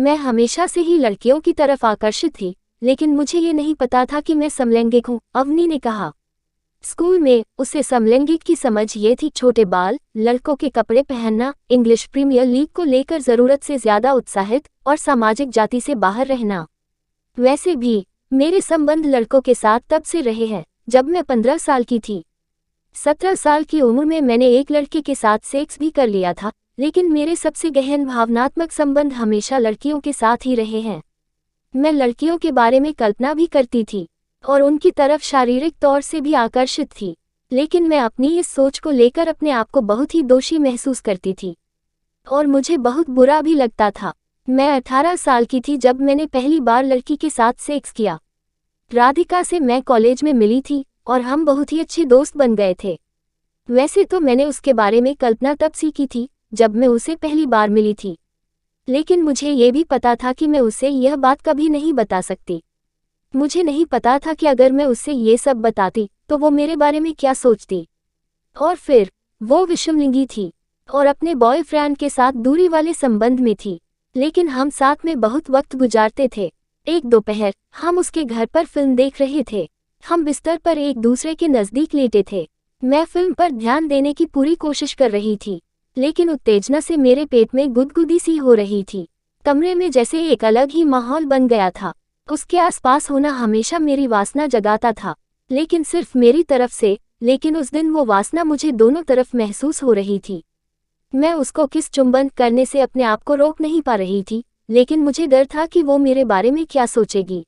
मैं हमेशा से ही लड़कियों की तरफ आकर्षित थी, लेकिन मुझे ये नहीं पता था कि मैं समलैंगिक हूँ, अवनी ने कहा। स्कूल में उसे समलैंगिक की समझ ये थी, छोटे बाल, लड़कों के कपड़े पहनना, इंग्लिश प्रीमियर लीग को लेकर ज़रूरत से ज़्यादा उत्साहित और सामाजिक जाति से बाहर रहना। वैसे भी मेरे संबंध लड़कों के साथ तब से रहे हैं जब मैं 15 साल की थी। 17 साल की उम्र में मैंने एक लड़के के साथ सेक्स भी कर लिया था, लेकिन मेरे सबसे गहन भावनात्मक संबंध हमेशा लड़कियों के साथ ही रहे हैं। मैं लड़कियों के बारे में कल्पना भी करती थी और उनकी तरफ शारीरिक तौर से भी आकर्षित थी, लेकिन मैं अपनी इस सोच को लेकर अपने आप को बहुत ही दोषी महसूस करती थी और मुझे बहुत बुरा भी लगता था। मैं 18 साल की थी जब मैंने पहली बार लड़की के साथ सेक्स किया। राधिका से मैं कॉलेज में मिली थी और हम बहुत ही अच्छे दोस्त बन गए थे। वैसे तो मैंने उसके बारे में कल्पना तब सीखी थी जब मैं उसे पहली बार मिली थी, लेकिन मुझे ये भी पता था कि मैं उसे यह बात कभी नहीं बता सकती। मुझे नहीं पता था कि अगर मैं उससे ये सब बताती तो वो मेरे बारे में क्या सोचती। और फिर वो विषमलिंगी थी और अपने बॉयफ्रेंड के साथ दूरी वाले संबंध में थी, लेकिन हम साथ में बहुत वक्त गुजारते थे। एक दोपहर हम उसके घर पर फिल्म देख रहे थे। हम बिस्तर पर एक दूसरे के नज़दीक लेटे थे। मैं फिल्म पर ध्यान देने की पूरी कोशिश कर रही थी, लेकिन उत्तेजना से मेरे पेट में गुदगुदी सी हो रही थी। कमरे में जैसे एक अलग ही माहौल बन गया था। उसके आसपास होना हमेशा मेरी वासना जगाता था, लेकिन सिर्फ मेरी तरफ से। लेकिन उस दिन वो वासना मुझे दोनों तरफ महसूस हो रही थी। मैं उसको किस चुंबन करने से अपने आप को रोक नहीं पा रही थी, लेकिन मुझे डर था कि वो मेरे बारे में क्या सोचेगी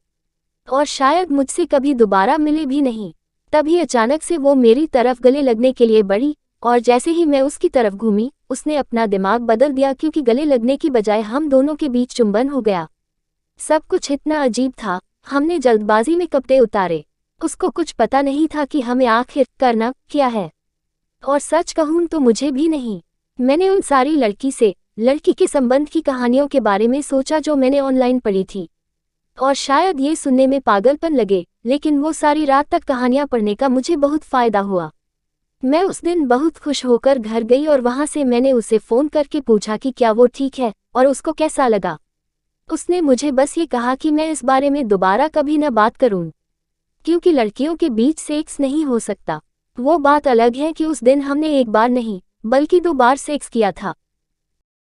और शायद मुझसे कभी दोबारा मिले भी नहीं। तभी अचानक से वो मेरी तरफ गले लगने के लिए बढ़ी और जैसे ही मैं उसकी तरफ घूमी, उसने अपना दिमाग बदल दिया, क्योंकि गले लगने की बजाय हम दोनों के बीच चुंबन हो गया। सब कुछ इतना अजीब था। हमने जल्दबाजी में कपड़े उतारे। उसको कुछ पता नहीं था कि हमें आखिर करना क्या है, और सच कहूं तो मुझे भी नहीं। मैंने उन सारी लड़की के संबंध की कहानियों के बारे में सोचा जो मैंने ऑनलाइन पढ़ी थी, और शायद ये सुनने में पागलपन लगे, लेकिन वो सारी रात तक कहानियां पढ़ने का मुझे बहुत फायदा हुआ। मैं उस दिन बहुत खुश होकर घर गई और वहां से मैंने उसे फ़ोन करके पूछा कि क्या वो ठीक है और उसको कैसा लगा। उसने मुझे बस ये कहा कि मैं इस बारे में दोबारा कभी न बात करूं, क्योंकि लड़कियों के बीच सेक्स नहीं हो सकता। वो बात अलग है कि उस दिन हमने एक बार नहीं बल्कि 2 बार सेक्स किया था।